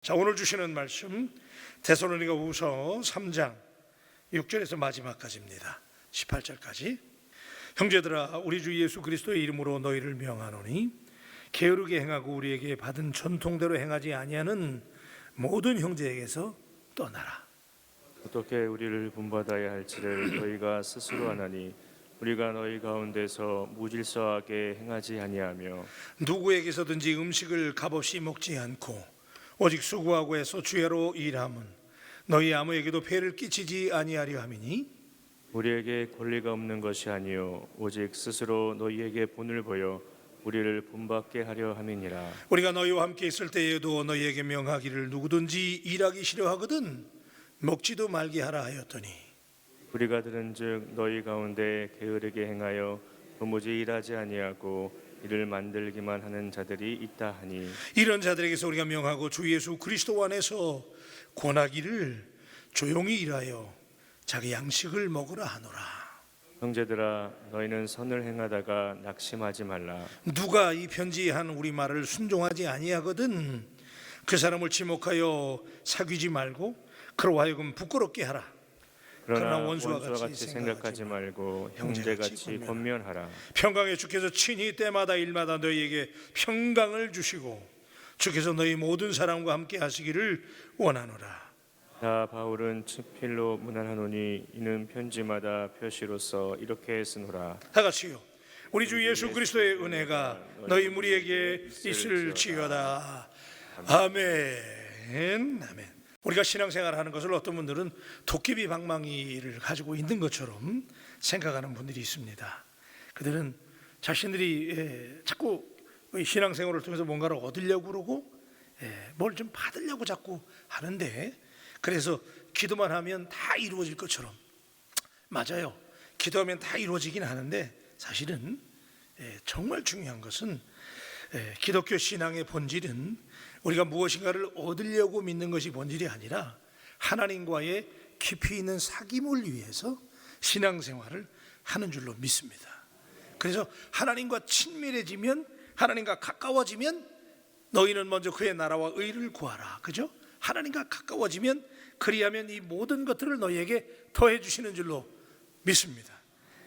자, 오늘 주시는 말씀 데살로니가후서 3장 6절에서 마지막까지입니다. 18절까지. 형제들아, 우리 주 예수 그리스도의 이름으로 너희를 명하노니 게으르게 행하고 우리에게 받은 전통대로 행하지 아니하는 모든 형제에게서 떠나라. 어떻게 우리를 본받아야 할지를 너희가 스스로 아나니 우리가 너희 가운데서 무질서하게 행하지 아니하며 누구에게서든지 음식을 값없이 먹지 않고 오직 수고하고 해서 주야로 일함은 너희 아무에게도 폐를 끼치지 아니하려 함이니 우리에게 권리가 없는 것이 아니요 오직 스스로 너희에게 본을 보여 우리를 본받게 하려 함이니라. 우리가 너희와 함께 있을 때에도 너희에게 명하기를 누구든지 일하기 싫어하거든 먹지도 말게 하라 하였더니 우리가 들은즉 너희 가운데 게으르게 행하여 도무지 일하지 아니하고 이를 만들기만 하는 자들이 있다 하니 이런 자들에게서 우리가 명하고 주 예수 그리스도 안에서 권하기를 조용히 일하여 자기 양식을 먹으라 하노라. 형제들아 너희는 선을 행하다가 낙심하지 말라. 누가 이 편지한 우리 말을 순종하지 아니하거든 그 사람을 지목하여 사귀지 말고 그로 하여금 부끄럽게 하라. 그러나 원수와 같이 생각하지 말고 형제같이 권면하라. 평강의 주께서 친히 때마다 일마다 너희에게 평강을 주시고 주께서 너희 모든 사람과 함께 하시기를 원하노라. 나 바울은 친필로 문안하노니 이는 편지마다 표시로서 이렇게 쓰노라. 다 같이요. 우리 주 예수 그리스도의 은혜가 너희 무리에게 있을지어다. 아멘. 아멘. 우리가 신앙생활하는 것을 어떤 분들은 도깨비 방망이를 가지고 있는 것처럼 생각하는 분들이 있습니다. 그들은 자신들이 자꾸 신앙생활을 통해서 뭔가를 얻으려고 그러고 뭘 좀 받으려고 자꾸 하는데, 그래서 기도만 하면 다 이루어질 것처럼. 맞아요. 기도하면 다 이루어지긴 하는데 사실은 정말 중요한 것은 기독교 신앙의 본질은 우리가 무엇인가를 얻으려고 믿는 것이 본질이 아니라 하나님과의 깊이 있는 사귐을 위해서 신앙생활을 하는 줄로 믿습니다. 그래서 하나님과 친밀해지면, 하나님과 가까워지면 너희는 먼저 그의 나라와 의를 구하라. 그죠? 하나님과 가까워지면, 그리하면 이 모든 것들을 너희에게 더해 주시는 줄로 믿습니다.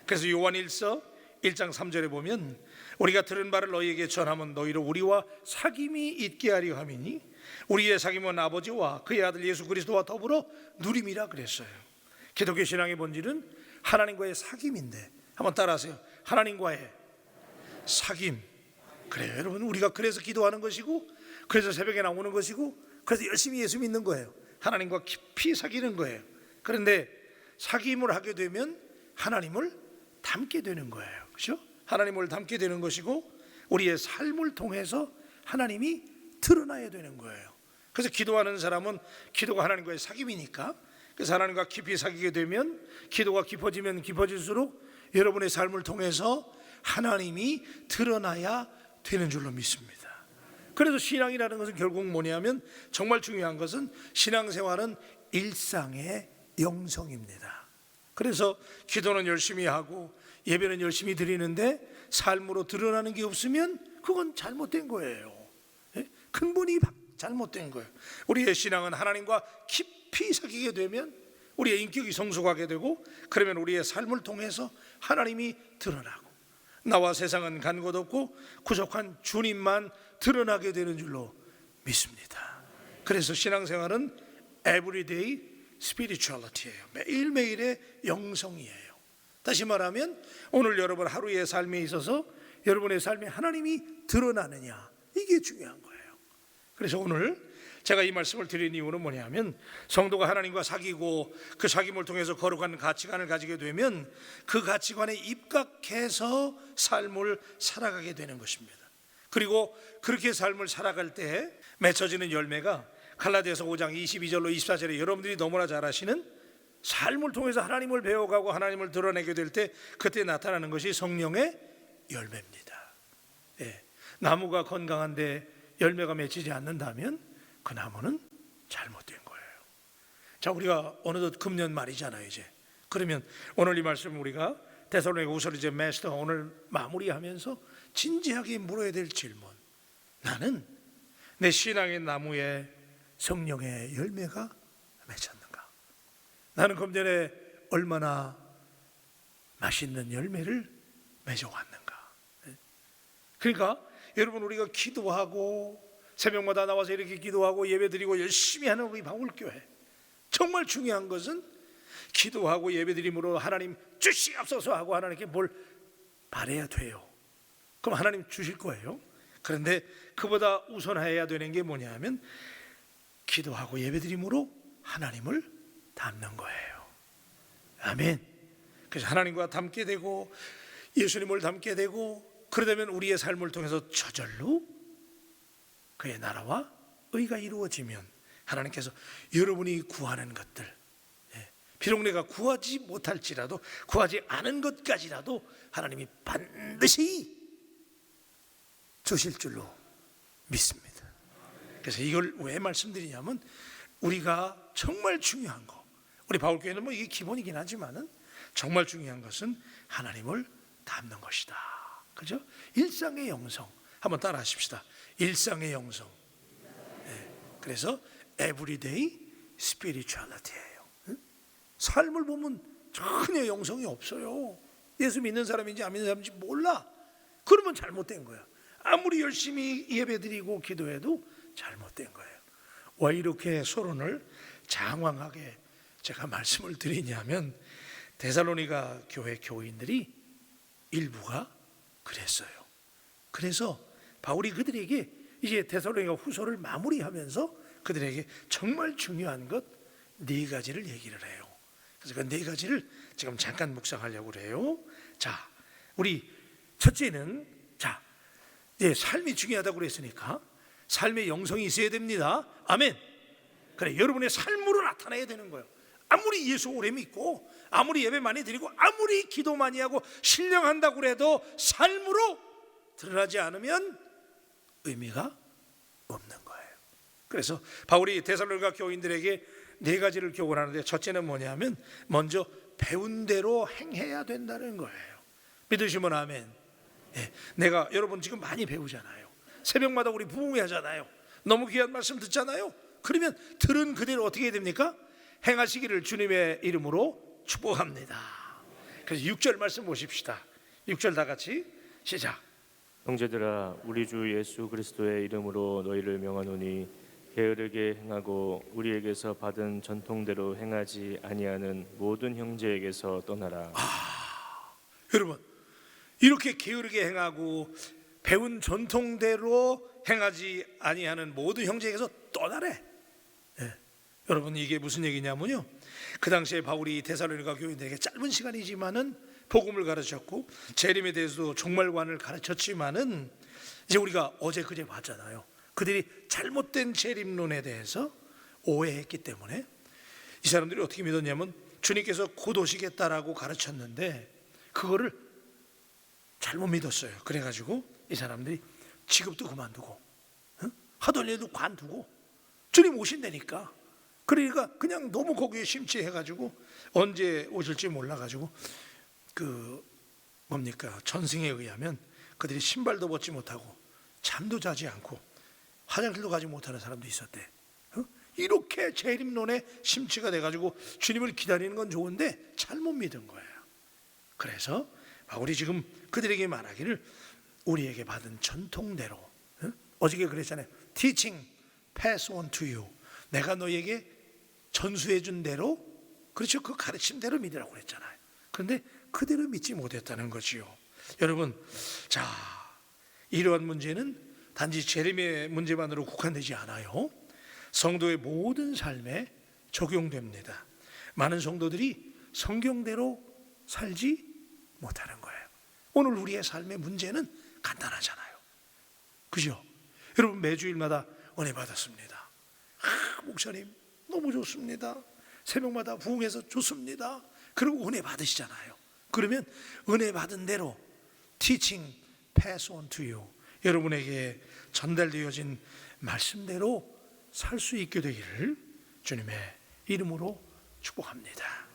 그래서 요한일서 1장 3절에 보면 우리가 들은 바를 너희에게 전하면 너희로 우리와 사귐이 있게 하려 함이니 우리의 사귐은 아버지와 그의 아들 예수 그리스도와 더불어 누림이라 그랬어요. 기독교 신앙의 본질은 하나님과의 사귐인데, 한번 따라하세요. 하나님과의 사귐. 그래요 여러분, 우리가 그래서 기도하는 것이고, 그래서 새벽에 나오는 것이고, 그래서 열심히 예수 믿는 거예요. 하나님과 깊이 사귀는 거예요. 그런데 사귐을 하게 되면 하나님을 닮게 되는 거예요. 그렇죠? 하나님을 닮게 되는 것이고 우리의 삶을 통해서 하나님이 드러나야 되는 거예요. 그래서 기도하는 사람은 기도가 하나님과의 사귐이니까, 그래서 하나님과 깊이 사귀게 되면, 기도가 깊어지면 깊어질수록 여러분의 삶을 통해서 하나님이 드러나야 되는 줄로 믿습니다. 그래서 신앙이라는 것은 결국 뭐냐면, 정말 중요한 것은 신앙생활은 일상의 영성입니다. 그래서 기도는 열심히 하고 예배는 열심히 드리는데 삶으로 드러나는 게 없으면 그건 잘못된 거예요. 근본이 잘못된 거예요. 우리의 신앙은 하나님과 깊이 사귀게 되면 우리의 인격이 성숙하게 되고, 그러면 우리의 삶을 통해서 하나님이 드러나고 나와 세상은 간 곳 없고 구속한 주님만 드러나게 되는 줄로 믿습니다. 그래서 신앙생활은 everyday spirituality예요. 매일매일의 영성이에요. 다시 말하면 오늘 여러분 하루의 삶에 있어서 여러분의 삶에 하나님이 드러나느냐, 이게 중요한 거예요. 그래서 오늘 제가 이 말씀을 드린 이유는 뭐냐면, 성도가 하나님과 사귀고 그 사귐을 통해서 거룩한 가치관을 가지게 되면 그 가치관에 입각해서 삶을 살아가게 되는 것입니다. 그리고 그렇게 삶을 살아갈 때 맺혀지는 열매가 갈라디아서 5장 22절로 24절에 여러분들이 너무나 잘 아시는, 삶을 통해서 하나님을 배워가고 하나님을 드러내게 될 때 그때 나타나는 것이 성령의 열매입니다. 나무가 건강한데 열매가 맺히지 않는다면 그 나무는 잘못된 거예요. 자, 우리가 어느덧 금년 말이잖아요 이제. 그러면 오늘 이 말씀 우리가 데살로니가후서 이제 마스터 오늘 마무리하면서 진지하게 물어야 될 질문, 나는 내 신앙의 나무에 성령의 열매가 맺혔는가? 나는 금전에 얼마나 맛있는 열매를 맺어왔는가? 그러니까 여러분, 우리가 기도하고 새벽마다 나와서 이렇게 기도하고 예배드리고 열심히 하는 우리 바울교회, 정말 중요한 것은 기도하고 예배드림으로 하나님 주시옵소서 하고 하나님께 뭘 바라야 돼요. 그럼 하나님 주실 거예요. 그런데 그보다 우선해야 되는 게 뭐냐 하면 기도하고 예배드림으로 하나님을 닮는 거예요. 아멘. 그래서 하나님과 닮게 되고 예수님을 닮게 되고, 그러다면 우리의 삶을 통해서 저절로 그의 나라와 의가 이루어지면 하나님께서 여러분이 구하는 것들, 비록 내가 구하지 못할지라도, 구하지 않은 것까지라도 하나님이 반드시 주실 줄로 믿습니다. 그래서 이걸 왜 말씀드리냐면, 우리가 정말 중요한 거, 우리 바울교회는 뭐 이게 기본이긴 하지만은 정말 중요한 것은 하나님을 닮는 것이다. 그죠? 일상의 영성 한번 따라 하십시다. 일상의 영성. 그래서 everyday spirituality예요. 삶을 보면 전혀 영성이 없어요. 예수 믿는 사람인지 안 믿는 사람인지 몰라. 그러면 잘못된 거야. 아무리 열심히 예배드리고 기도해도 잘못된 거예요. 왜 이렇게 서론을 장황하게 제가 말씀을 드리냐면, 데살로니가 교회 교인들이 일부가 그랬어요. 그래서 바울이 그들에게 이제 데살로니가 후서를 마무리하면서 그들에게 정말 중요한 것 네 가지를 얘기를 해요. 그래서 그 네 가지를 지금 잠깐 묵상하려고 그래요. 자, 우리 첫째는, 자, 이제 삶이 중요하다고 그랬으니까 삶의 영성이 있어야 됩니다. 아멘. 그래, 여러분의 삶으로 나타나야 되는 거예요. 아무리 예수 오래 믿고 아무리 예배 많이 드리고 아무리 기도 많이 하고 신령한다고 해도 삶으로 드러나지 않으면 의미가 없는 거예요. 그래서 바울이 데살로니가 교인들에게 네 가지를 교훈하는데, 첫째는 뭐냐면 먼저 배운 대로 행해야 된다는 거예요. 믿으시면 아멘. 내가, 여러분 지금 많이 배우잖아요. 새벽마다 우리 부흥회 하잖아요. 너무 귀한 말씀 듣잖아요. 그러면 들은 그대로 어떻게 해야 됩니까? 행하시기를 주님의 이름으로 축복합니다. 그래서 6절 말씀 보십시다. 6절 다 같이 시작. 형제들아, 우리 주 예수 그리스도의 이름으로 너희를 명하노니 게으르게 행하고 우리에게서 받은 전통대로 행하지 아니하는 모든 형제에게서 떠나라. 여러분, 이렇게 게으르게 행하고 배운 전통대로 행하지 아니하는 모든 형제에게서 떠나래. 여러분, 이게 무슨 얘기냐면요, 그 당시에 바울이 데살로니가 교인들에게 짧은 시간이지만은 복음을 가르쳤고 재림에 대해서도 종말관을 가르쳤지만은, 이제 우리가 어제 그제 봤잖아요. 그들이 잘못된 재림론에 대해서 오해했기 때문에 이 사람들이 어떻게 믿었냐면, 주님께서 곧 오시겠다라고 가르쳤는데 그거를 잘못 믿었어요. 그래가지고 이 사람들이 직업도 그만두고 하던 일도 관두고, 주님 오신다니까, 그러니까 그냥 너무 거기에 심취해가지고 언제 오실지 몰라가지고 그 뭡니까, 전승에 의하면 그들이 신발도 벗지 못하고 잠도 자지 않고 화장실도 가지 못하는 사람도 있었대. 이렇게 재림론에 심취가 돼가지고 주님을 기다리는 건 좋은데 잘못 믿은 거예요. 그래서 바울이 지금 그들에게 말하기를 우리에게 받은 전통대로, 어저께 그랬잖아요. Teaching pass on to you. 내가 너에게 전수해 준 대로, 그렇죠, 그 가르침대로 믿으라고 그랬잖아요. 그런데 그대로 믿지 못했다는 거지요. 여러분, 자, 이러한 문제는 단지 재림의 문제만으로 국한되지 않아요. 성도의 모든 삶에 적용됩니다. 많은 성도들이 성경대로 살지 못하는 거예요. 오늘 우리의 삶의 문제는 간단하잖아요. 그죠? 여러분, 매주일마다 은혜 받았습니다. 목사님 너무 좋습니다. 새벽마다 부흥해서 좋습니다. 그리고 은혜 받으시잖아요. 그러면 은혜 받은 대로 teaching pass on to you, 여러분에게 전달되어진 말씀대로 살 수 있게 되기를 주님의 이름으로 축복합니다.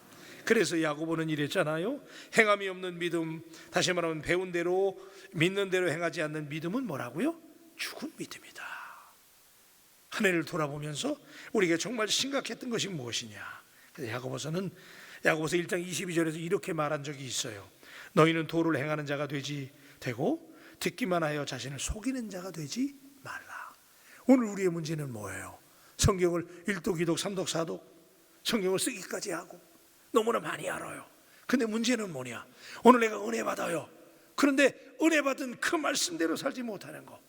그래서 야고보는 이랬잖아요. 행함이 없는 믿음, 다시 말하면 배운 대로 믿는 대로 행하지 않는 믿음은 뭐라고요? 죽은 믿음이다. 한 해를 돌아보면서 우리에게 정말 심각했던 것이 무엇이냐. 그래서 야고보서 1장 22절에서 이렇게 말한 적이 있어요. 너희는 도를 행하는 자가 되고 듣기만 하여 자신을 속이는 자가 되지 말라. 오늘 우리의 문제는 뭐예요? 성경을 1독, 2독, 3독, 4독 성경을 쓰기까지 하고 너무나 많이 알아요. 근데 문제는 뭐냐? 오늘 내가 은혜 받아요. 그런데 은혜 받은 그 말씀대로 살지 못하는 거,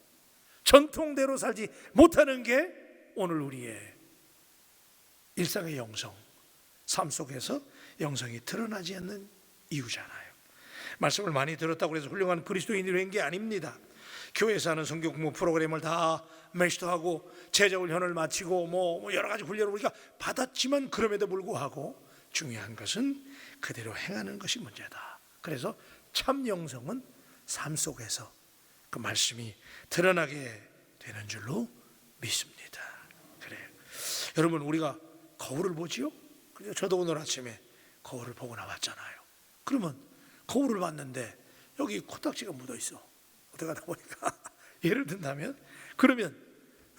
전통대로 살지 못하는 게 오늘 우리의 일상의 영성, 삶 속에서 영성이 드러나지 않는 이유잖아요. 말씀을 많이 들었다고 해서 훌륭한 그리스도인이 된 게 아닙니다. 교회에서 하는 성경 공부 프로그램을 다 매스터하고 제자훈련을 마치고 뭐 여러 가지 훈련을 우리가 받았지만 그럼에도 불구하고 중요한 것은 그대로 행하는 것이 문제다. 그래서 참 영성은 삶 속에서 그 말씀이 드러나게 되는 줄로 믿습니다. 그래요. 여러분, 우리가 거울을 보지요? 그래서 저도 오늘 아침에 거울을 보고 나왔잖아요. 그러면 거울을 봤는데 여기 코딱지가 묻어 있어. 어떡하다 보니까 예를 든다면, 그러면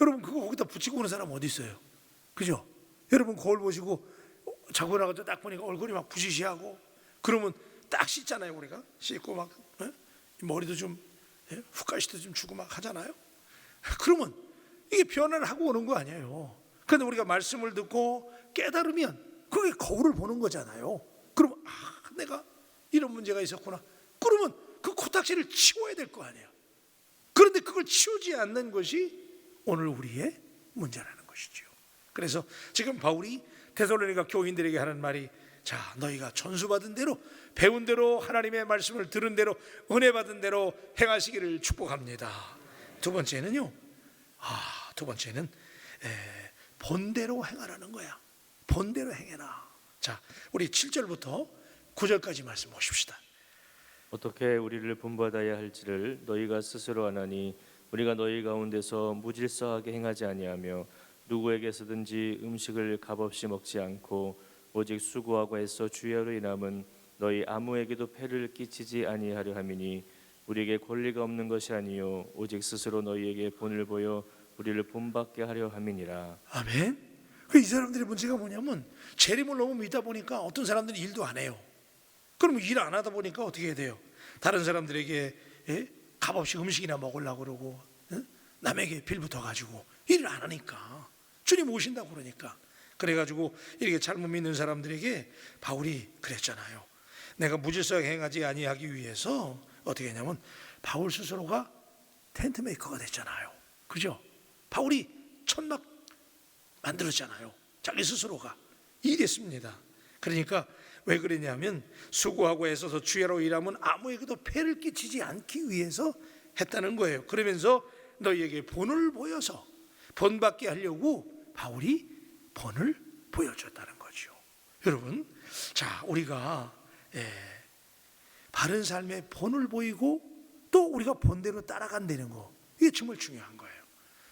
여러분 그거 거기다 붙이고 오는 사람 어디 있어요? 그죠? 여러분 거울 보시고 자고 나가서 딱 보니까 얼굴이 막 부시시하고, 그러면 딱 씻잖아요. 우리가 씻고 막 머리도 좀 훅가시도 좀 주고 막 하잖아요. 그러면 이게 변화를 하고 오는 거 아니에요. 그런데 우리가 말씀을 듣고 깨달으면 그게 거울을 보는 거잖아요. 그러면 내가 이런 문제가 있었구나. 그러면 그 코딱지를 치워야 될 거 아니에요. 그런데 그걸 치우지 않는 것이 오늘 우리의 문제라는 것이죠. 그래서 지금 바울이 데살로니가 교인들에게 하는 말이, 자, 너희가 전수받은 대로, 배운 대로, 하나님의 말씀을 들은 대로, 은혜 받은 대로 행하시기를 축복합니다. 두 번째는 본대로 행하라는 거야. 본대로 행해라. 자, 우리 7절부터 9절까지 말씀 보십시다. 어떻게 우리를 본받아야 할지를 너희가 스스로 아나니 우리가 너희 가운데서 무질서하게 행하지 아니하며 누구에게서든지 음식을 값없이 먹지 않고 오직 수고하고 애써 주야로 인함은 너희 아무에게도 폐를 끼치지 아니하려 함이니 우리에게 권리가 없는 것이 아니요 오직 스스로 너희에게 본을 보여 우리를 본받게 하려 함이니라. 아멘. 이 사람들의 문제가 뭐냐면 재림을 너무 믿다 보니까 어떤 사람들은 일도 안 해요. 그러면 일 안 하다 보니까 어떻게 해야 돼요? 다른 사람들에게 값없이 음식이나 먹으려고 그러고 남에게 빌붙어 가지고 일을 안 하니까, 주님 오신다고 그러니까. 그래가지고 이렇게 잘못 믿는 사람들에게 바울이 그랬잖아요. 내가 무질서하게 행하지 아니하기 위해서 어떻게 했냐면 바울 스스로가 텐트 메이커가 됐잖아요. 그죠? 바울이 천막 만들었잖아요. 자기 스스로가 일했습니다. 그러니까 왜 그랬냐면 수고하고 애써서 주야로 일하면 아무에게도 폐를 끼치지 않기 위해서 했다는 거예요. 그러면서 너희에게 본을 보여서 본받게 하려고 바울이 본을 보여줬다는 거죠. 여러분, 자, 우리가 바른 삶의 본을 보이고 또 우리가 본대로 따라간다는 거, 이게 정말 중요한 거예요.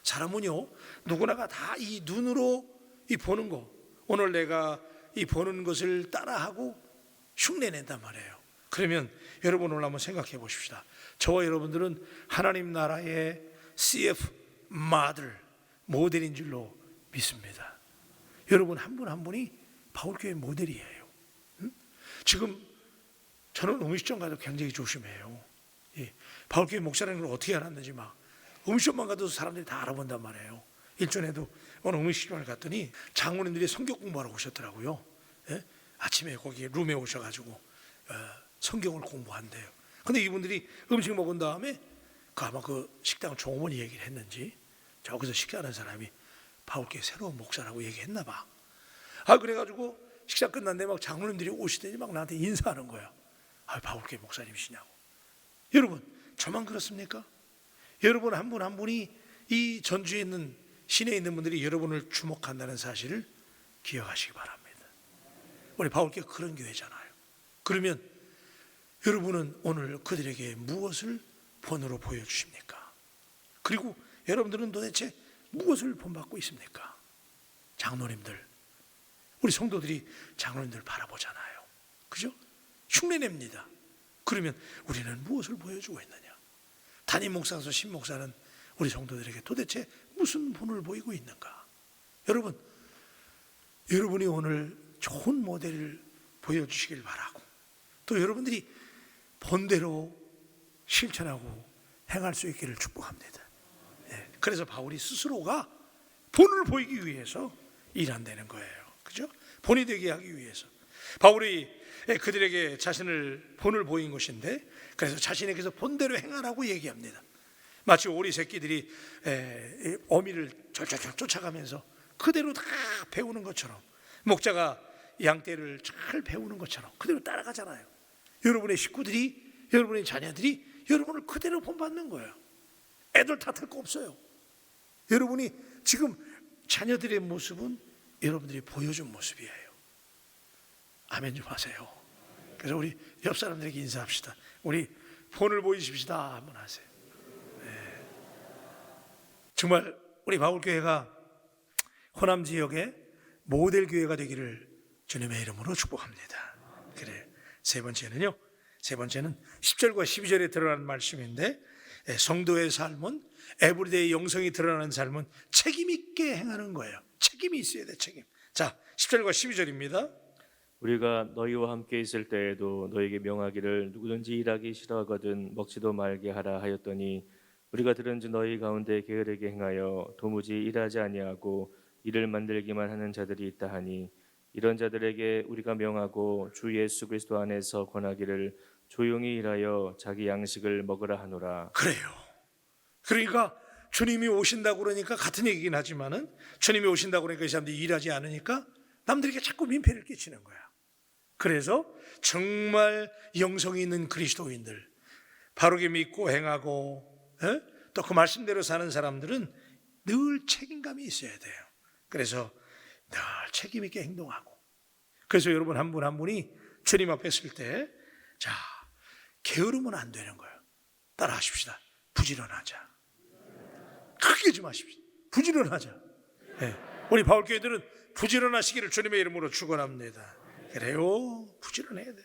사람은요, 누구나가 다 이 눈으로 이 보는 거, 오늘 내가 이 보는 것을 따라하고 흉내낸단 말이에요. 그러면 여러분 오늘 한번 생각해 보십시다. 저와 여러분들은 하나님 나라의 CF 모델인 줄로 믿습니다. 여러분 한 분 한 분이 바울교회 모델이에요. 지금 저는 음식점 가도 굉장히 조심해요. 바울교회 목사라는 걸 어떻게 알았는지 막 음식점만 가도 사람들이 다 알아본단 말이에요. 일전에도 어느 음식점을 갔더니 장모님들이 성경 공부하러 오셨더라고요. 아침에 거기 룸에 오셔가지고 성경을 공부한대요. 근데 이분들이 음식 먹은 다음에 아마 그 식당 종업원이 얘기를 했는지 저기서 식사하는 사람이 바울교회 새로운 목사라고 얘기했나 봐. 그래가지고 식사 끝났는데 막 장모님들이 오시더니 막 나한테 인사하는 거야. 바울교회 목사님이시냐고. 여러분, 저만 그렇습니까? 여러분 한 분 한 분이 이 전주에 있는 시내에 있는 분들이 여러분을 주목한다는 사실을 기억하시기 바랍니다. 우리 바울교회 그런 교회잖아요. 그러면 여러분은 오늘 그들에게 무엇을 본으로 보여주십니까? 그리고 여러분들은 도대체 무엇을 본받고 있습니까? 장로님들, 우리 성도들이 장로님들 바라보잖아요. 그죠? 흉내냅니다. 그러면 우리는 무엇을 보여주고 있느냐? 담임 목사에서 신목사는 우리 성도들에게 도대체 무슨 본을 보이고 있는가? 여러분, 여러분이 오늘 좋은 모델을 보여주시길 바라고, 또 여러분들이 본대로 실천하고 행할 수 있기를 축복합니다. 그래서 바울이 스스로가 본을 보이기 위해서 일한다는 거예요. 그죠? 본이 되게 하기 위해서 바울이 그들에게 자신을 본을 보인 것인데, 그래서 자신에게서 본대로 행하라고 얘기합니다. 마치 오리 새끼들이 어미를 절절절 쫓아가면서 그대로 다 배우는 것처럼, 목자가 양떼를 잘 배우는 것처럼 그대로 따라가잖아요. 여러분의 식구들이, 여러분의 자녀들이 여러분을 그대로 본받는 거예요. 애들 탓할 거 없어요. 여러분이 지금 자녀들의 모습은 여러분들이 보여준 모습이에요. 아멘 좀 하세요. 그래서 우리 옆 사람들에게 인사합시다. 우리 본을 보이십시다 한번 하세요. 정말 우리 바울교회가 호남 지역의 모델 교회가 되기를 주님의 이름으로 축복합니다. 그래, 세 번째는 10절과 12절에 드러나는 말씀인데, 성도의 삶은, 에브리데이 영성이 드러나는 삶은 책임 있게 행하는 거예요. 책임이 있어야 돼, 책임. 자, 10절과 12절입니다. 우리가 너희와 함께 있을 때에도 너희에게 명하기를 누구든지 일하기 싫어하거든 먹지도 말게 하라 하였더니, 우리가 들은즉 너희 가운데 게으르게 행하여 도무지 일하지 아니하고 일을 만들기만 하는 자들이 있다 하니, 이런 자들에게 우리가 명하고 주 예수 그리스도 안에서 권하기를 조용히 일하여 자기 양식을 먹으라 하노라. 그래요. 그러니까 주님이 오신다고 그러니까 같은 얘기긴 하지만은, 주님이 오신다고 그러니까 이 사람들이 일하지 않으니까 남들에게 자꾸 민폐를 끼치는 거야. 그래서 정말 영성이 있는 그리스도인들, 바르게 믿고 행하고 또 그 말씀대로 사는 사람들은 늘 책임감이 있어야 돼요. 그래서 늘 책임 있게 행동하고, 그래서 여러분 한 분 한 분이 주님 앞에 있을 때, 자, 게으르면 안 되는 거예요. 따라 하십시다. 부지런하자. 크게 좀 하십시다. 부지런하자. 우리 바울교회들은 부지런하시기를 주님의 이름으로 축원합니다. 그래요, 부지런해야 돼.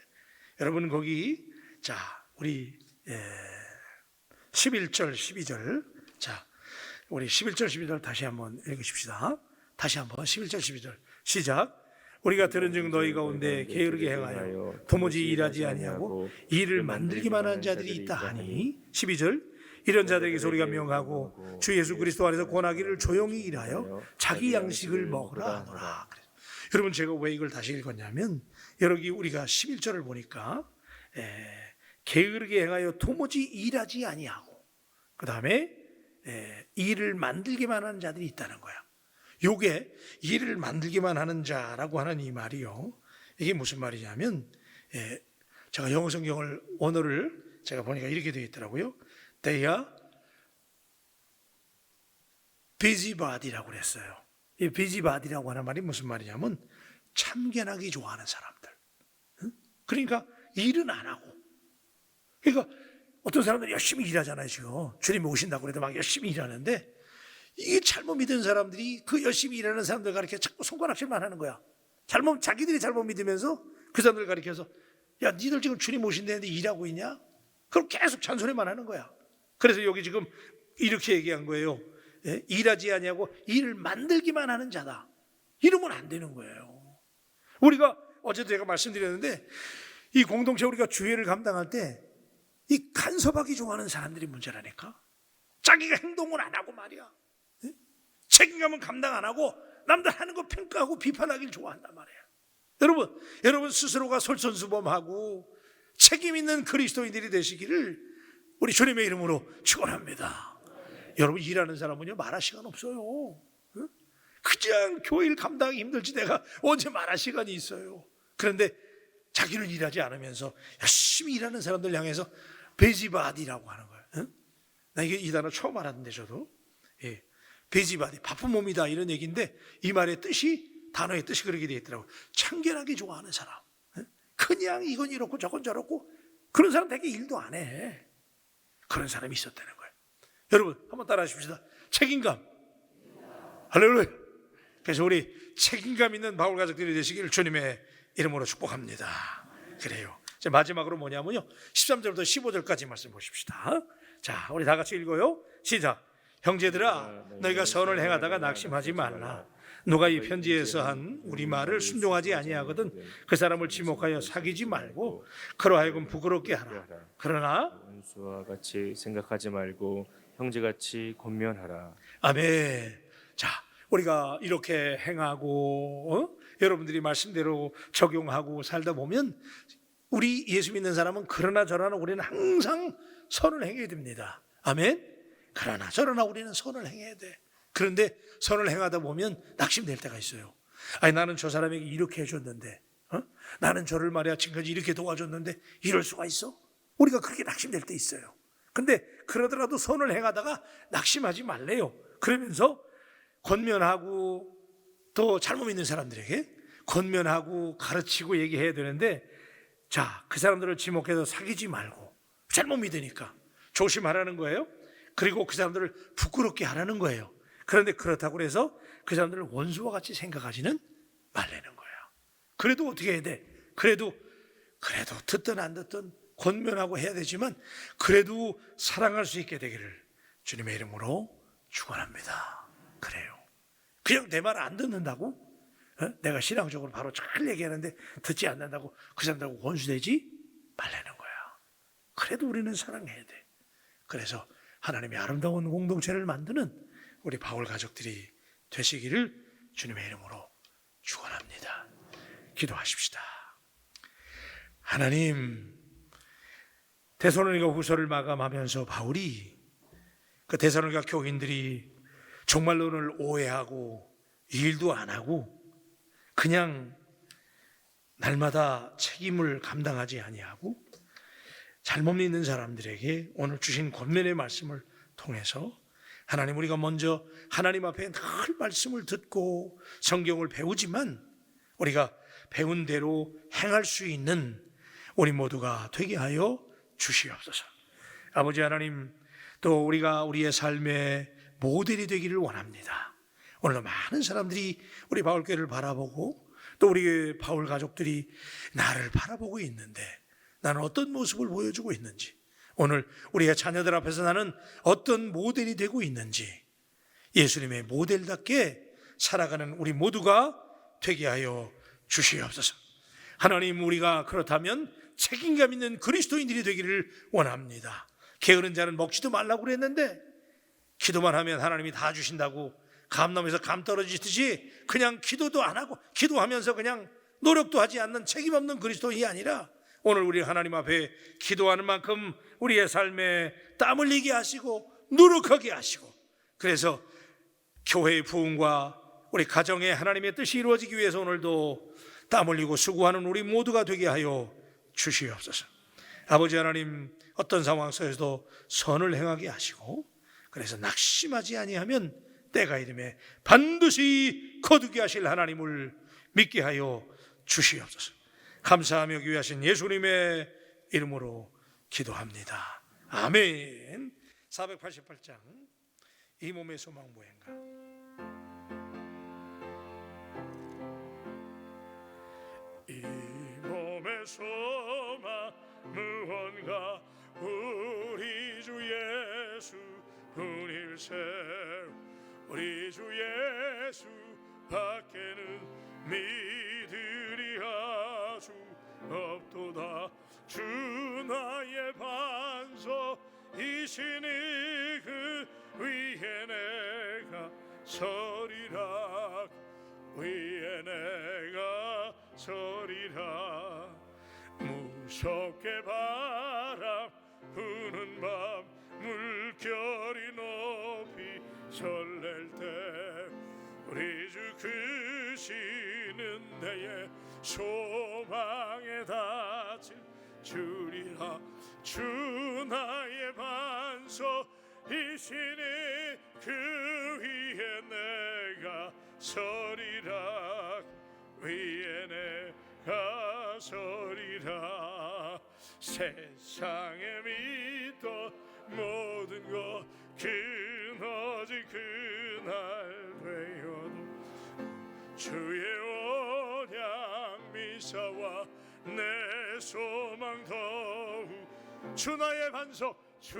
여러분 거기, 자, 우리 11절 12절, 자, 우리 11절 12절 다시 한번 읽으십시다. 다시 한번 11절 12절 시작. 우리가 들은즉 너희 가운데 게으르게 행하여 도무지 일하지 아니하고 일을 만들기만 하는 자들이 있다 하니, 12절, 이런 자들에게서 우리가 명하고 주 예수 그리스도 안에서 권하기를 조용히 일하여 자기 양식을 먹으라 하노라. 여러분, 제가 왜 이걸 다시 읽었냐면, 여기 우리가 11절을 보니까 게으르게 행하여 도무지 일하지 아니하고, 그 다음에 일을 만들기만 하는 자들이 있다는 거야. 요게 일을 만들기만 하는 자라고 하는 이 말이요, 이게 무슨 말이냐면, 제가 영어 성경을 원어를 제가 보니까 이렇게 되어 있더라고요. They are busybody라고 그랬어요. 이 busybody라고 하는 말이 무슨 말이냐면 참견하기 좋아하는 사람들. 그러니까 일은 안 하고, 그러니까 어떤 사람들이 열심히 일하잖아요. 지금 주님이 오신다고 해도 막 열심히 일하는데, 이게 잘못 믿은 사람들이 그 열심히 일하는 사람들 가리켜 자꾸 손가락질만 하는 거야. 자기들이 잘못 믿으면서 그 사람들 가리켜서, 야, 니들 지금 주님 오신다는데 일하고 있냐? 그럼 계속 잔소리만 하는 거야. 그래서 여기 지금 이렇게 얘기한 거예요. 일하지 아니하고 일을 만들기만 하는 자다. 이러면 안 되는 거예요. 우리가 어제도 제가 말씀드렸는데, 이 공동체 우리가 주회를 감당할 때 이 간섭하기 좋아하는 사람들이 문제라니까. 자기가 행동을 안 하고 말이야, 책임감은 감당 안 하고 남들 하는 거 평가하고 비판하기를 좋아한단 말이야. 여러분 스스로가 솔선수범하고 책임 있는 그리스도인들이 되시기를 우리 주님의 이름으로 축원합니다. 여러분, 일하는 사람은요 말할 시간 없어요. 그냥 교회를 감당하기 힘들지 내가 언제 말할 시간이 있어요. 그런데 자기는 일하지 않으면서 열심히 일하는 사람들 향해서 베지바디라고 하는 거예요. 나 이 단어 처음 알았는데, 저도. 베지바디, 바쁜 몸이다 이런 얘기인데, 이 말의 뜻이, 단어의 뜻이 그렇게 되어 있더라고요. 참견하기 좋아하는 사람, 그냥 이건 이렇고 저건 저렇고, 그런 사람 되게 일도 안 해. 그런 사람이 있었다는 거예요. 여러분 한번 따라 하십시다. 책임감. 할렐루야. 그래서 우리 책임감 있는 바울 가족들이 되시기를 주님의 이름으로 축복합니다. 그래요. 이제 마지막으로 뭐냐면요, 13절부터 15절까지 말씀 보십시다. 자, 우리 다 같이 읽어요. 시작. 형제들아 너희가 선을 행하다가 낙심하지 말라. 누가 이 편지에서 한 우리 말을 순종하지 아니하거든 그 사람을 지목하여 사귀지 말고 그로 하여금 부끄럽게 하라. 그러나 원수와 같이 생각하지 말고 형제같이 권면하라. 아멘. 자, 우리가 이렇게 행하고 여러분들이 말씀대로 적용하고 살다 보면 우리 예수 믿는 사람은 그러나 저러나 우리는 항상 선을 행해야 됩니다. 아멘. 그러나 저러나 우리는 선을 행해야 돼. 그런데 선을 행하다 보면 낙심될 때가 있어요. 아니 나는 저 사람에게 이렇게 해줬는데 나는 저를 말이야 지금까지 이렇게 도와줬는데 이럴 수가 있어? 우리가 그렇게 낙심될 때 있어요. 근데 그러더라도 선을 행하다가 낙심하지 말래요. 그러면서 권면하고 또 잘못 믿는 사람들에게 권면하고 가르치고 얘기해야 되는데 자, 그 사람들을 지목해서 사귀지 말고 잘못 믿으니까 조심하라는 거예요. 그리고 그 사람들을 부끄럽게 하라는 거예요. 그런데 그렇다고 해서 그 사람들을 원수와 같이 생각하지는 말라는 거예요. 그래도 어떻게 해야 돼? 그래도 듣든 안 듣든 권면하고 해야 되지만 그래도 사랑할 수 있게 되기를 주님의 이름으로 축원합니다. 그래요. 그냥 내 말 안 듣는다고? 내가 신앙적으로 바로 잘 얘기하는데 듣지 않는다고 그 사람들하고 원수되지 말라는 거야. 그래도 우리는 사랑해야 돼. 그래서 하나님의 아름다운 공동체를 만드는 우리 바울 가족들이 되시기를 주님의 이름으로 축원합니다. 기도하십시다. 하나님, 데살로니가 후서를 마감하면서 바울이 그 데살로니가 교인들이 정말로는 오해하고 일도 안 하고 그냥 날마다 책임을 감당하지 아니하고 잘못 믿는 사람들에게 오늘 주신 권면의 말씀을 통해서 하나님, 우리가 먼저 하나님 앞에 늘 말씀을 듣고 성경을 배우지만 우리가 배운 대로 행할 수 있는 우리 모두가 되게 하여 주시옵소서. 아버지 하나님, 또 우리가 우리의 삶의 모델이 되기를 원합니다. 오늘 많은 사람들이 우리 바울교회를 바라보고 또 우리 바울 가족들이 나를 바라보고 있는데 나는 어떤 모습을 보여주고 있는지, 오늘 우리의 자녀들 앞에서 나는 어떤 모델이 되고 있는지 예수님의 모델답게 살아가는 우리 모두가 되게 하여 주시옵소서. 하나님, 우리가 그렇다면 책임감 있는 그리스도인들이 되기를 원합니다. 게으른 자는 먹지도 말라고 그랬는데 기도만 하면 하나님이 다 주신다고 감나무에서 감 떨어지듯이 그냥 기도도 안 하고 기도하면서 그냥 노력도 하지 않는 책임 없는 그리스도인이 아니라 오늘 우리 하나님 앞에 기도하는 만큼 우리의 삶에 땀 흘리게 하시고 노력하게 하시고, 그래서 교회의 부흥과 우리 가정의 하나님의 뜻이 이루어지기 위해서 오늘도 땀 흘리고 수고하는 우리 모두가 되게 하여 주시옵소서. 아버지 하나님, 어떤 상황 속에서도 선을 행하게 하시고 그래서 낙심하지 아니하면 때가 이름에 반드시 거두게 하실 하나님을 믿게 하여 주시옵소서. 감사하며 귀하신 예수님의 이름으로 기도합니다. 아멘. 488장 이 몸의 소망 무행가. 이 몸의 소망 무언가 우리 주 예수 분일세. 우리 주 예수 밖에는 믿으리 아주 없도다. 주 나의 반석이시니 그 위에 내가 서리라. 위에 내가 서리라. 무섭게 바람 부는 밤 물결이 높이 설렐 때 우리 주 크시는 데에 소망에 닿을 주리라. 주 나의 반석이시니 그 위에 내가 서리라. 위에 내가 서리라. 세상에 믿던 모든 것 그너지 그날 되어도 주의 언약 미사와 내 소망 더욱 주 나의 반석 주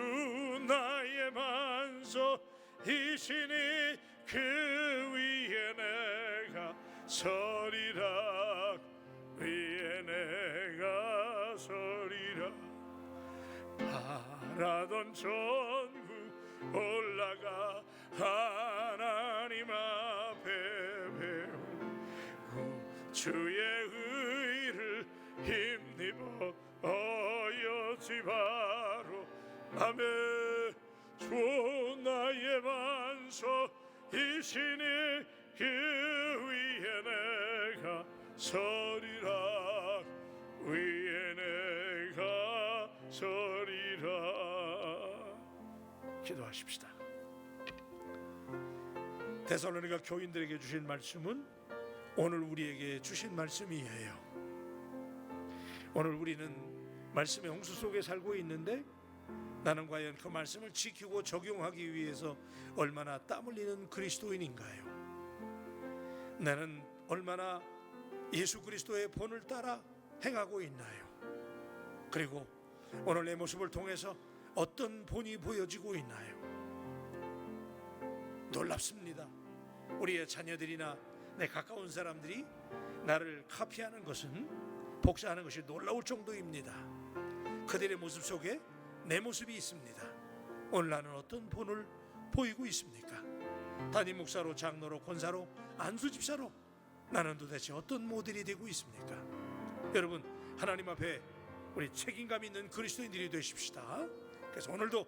나의 반석 이시니 그 위에 내가 서리라 위에 내가 서리라 바라던 전국 올라가 하나님 앞에 배우고 주의 의를 힘입어 어여지 바로 아멘 주 나의 반석이시니 그 위에 내가 서리라 위에 내가 서리라. 기도하십시다. 데살로니가 교인들에게 주신 말씀은 오늘 우리에게 주신 말씀이에요. 오늘 우리는 말씀의 홍수 속에 살고 있는데 나는 과연 그 말씀을 지키고 적용하기 위해서 얼마나 땀 흘리는 그리스도인인가요? 나는 얼마나 예수 그리스도의 본을 따라 행하고 있나요? 그리고 오늘 내 모습을 통해서 어떤 본이 보여지고 있나요? 놀랍습니다. 우리의 자녀들이나 내 가까운 사람들이 나를 카피하는 것은 복사하는 것이 놀라울 정도입니다. 그들의 모습 속에 내 모습이 있습니다. 오늘 나는 어떤 본을 보이고 있습니까? 담임 목사로, 장로로, 권사로, 안수집사로 나는 도대체 어떤 모델이 되고 있습니까? 여러분, 하나님 앞에 우리 책임감 있는 그리스도인들이 되십시다. 그래서 오늘도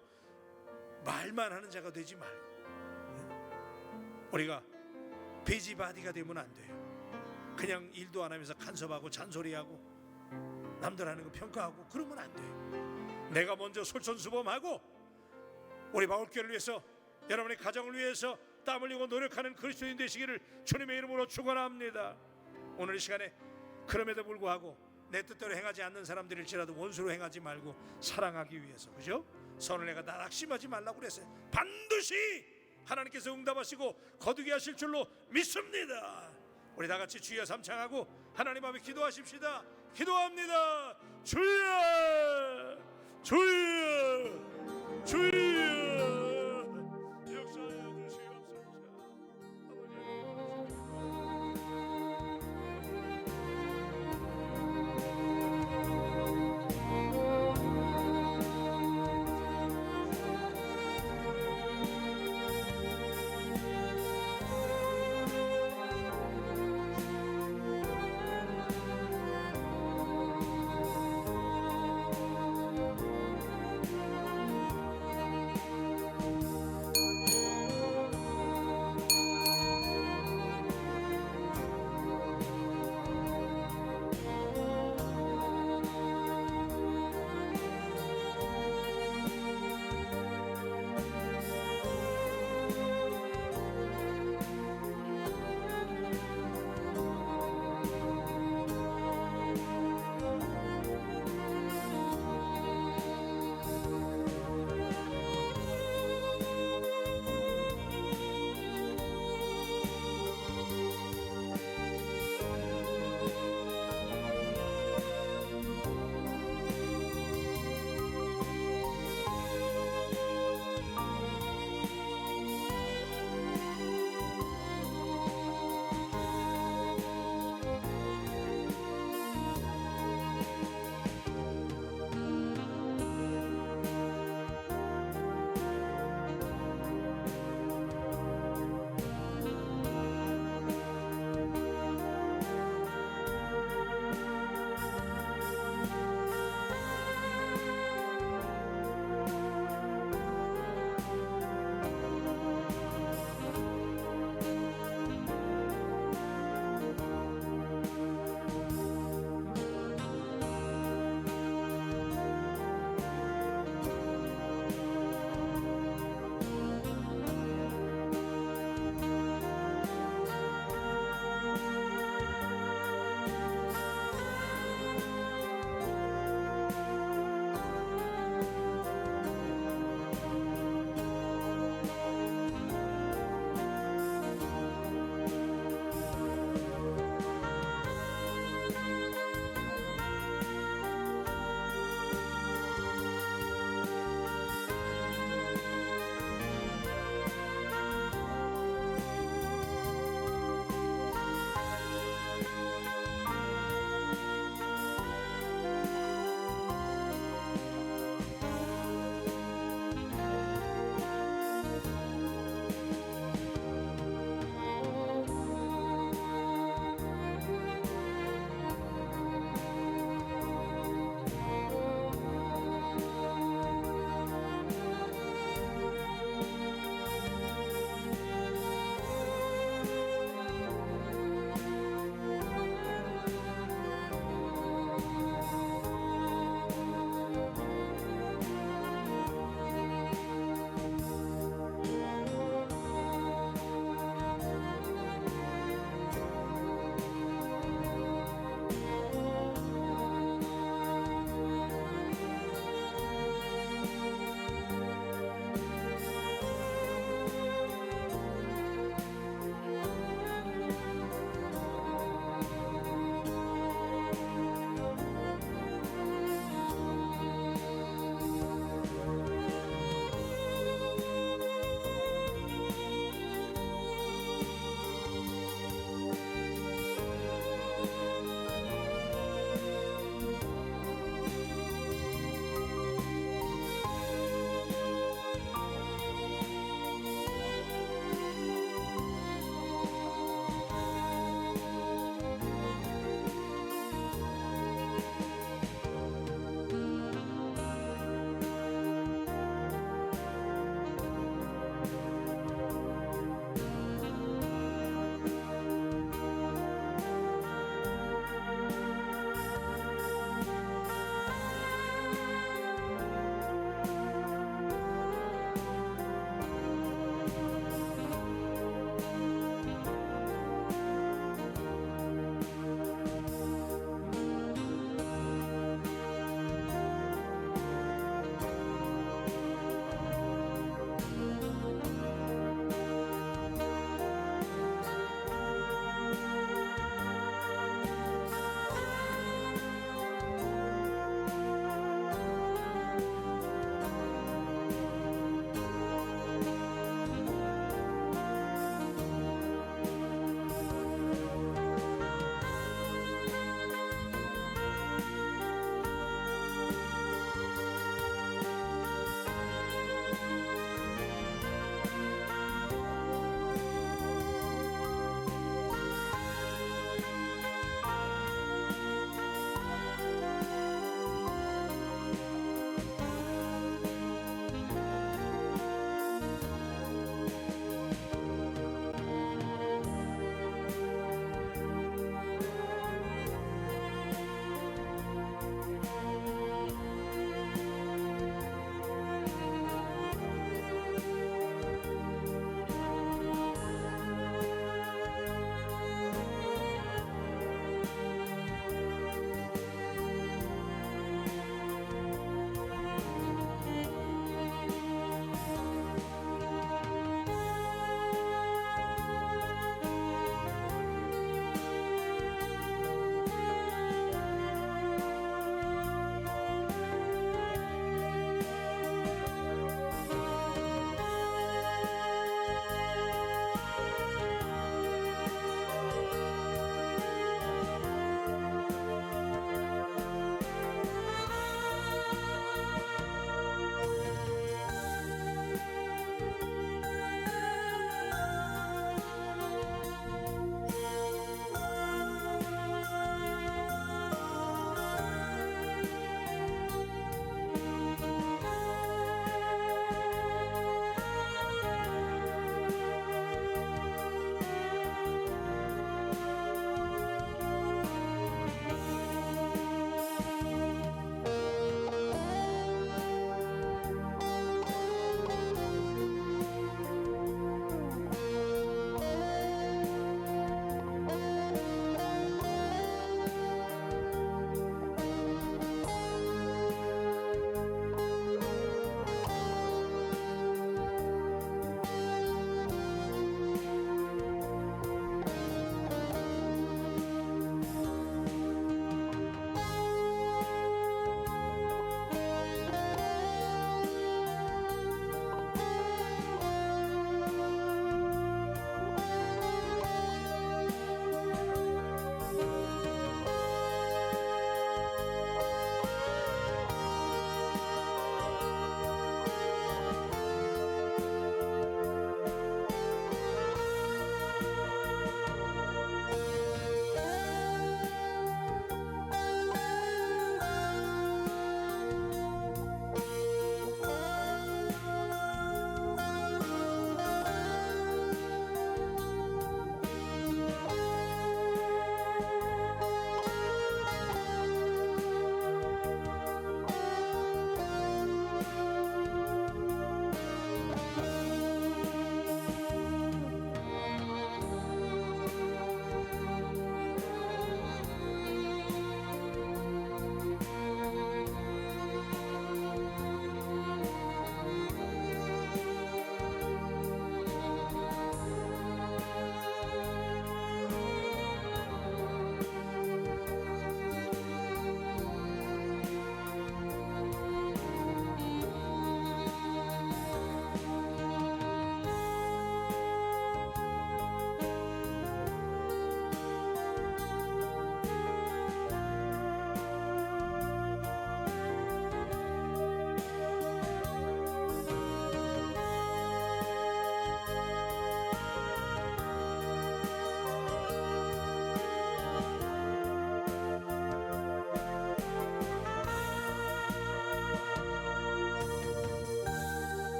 말만 하는 자가 되지 말고 우리가 베지바디가 되면 안 돼요. 그냥 일도 안 하면서 간섭하고 잔소리하고 남들 하는 거 평가하고 그러면 안 돼요. 내가 먼저 솔선수범하고 우리 마을교회를 위해서, 여러분의 가정을 위해서 땀 흘리고 노력하는 그리스도인 되시기를 주님의 이름으로 축원합니다. 오늘 이 시간에 그럼에도 불구하고 내 뜻대로 행하지 않는 사람들일지라도 원수로 행하지 말고 사랑하기 위해서, 그죠? 선을 내가 낙심하지 말라고 그랬어요. 반드시 하나님께서 응답하시고 거두게 하실 줄로 믿습니다. 우리 다 같이 주여 삼창하고 하나님 앞에 기도하십시다. 기도합니다. 주여, 주여.